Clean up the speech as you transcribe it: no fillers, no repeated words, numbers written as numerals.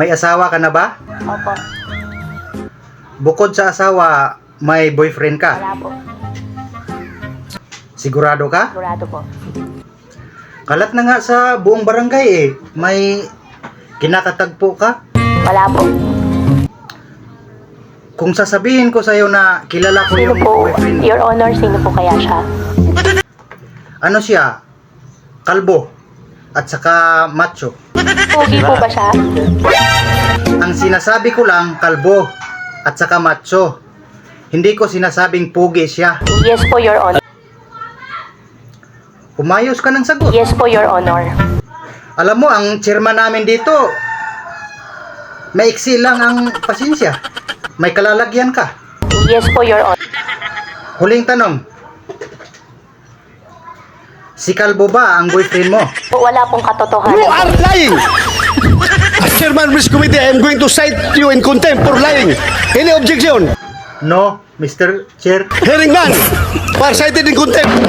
May asawa ka na ba? Opo. Bukod sa asawa, may boyfriend ka? Wala po. Sigurado ka? Sigurado po. Kalat na nga sa buong barangay eh. May kinakatagpo ka? Wala po. Kung sasabihin ko sa'yo na kilala ko Sino yung po, boyfriend mo, Your Honor, sino po kaya siya? ano siya? Kalbo at saka macho. Pogi po ba siya? Ang sinasabi ko lang, kalbo at saka macho. Hindi ko sinasabing pugi siya. Yes po, Your Honor. Umayos ka ng sagot. Yes po, Your Honor. Alam mo, ang chairman namin dito, maiksi lang ang pasensya. May kalalagyan ka. Yes po, Your Honor. Huling tanong. Si Kalbo ba ang boyfriend mo? Wala pong katotohanan. You are lying! As Chairman of this committee, I am going to cite you in contempt for lying. Any objection? No, Mr. Chair. Hearing none. You are cited in contempt.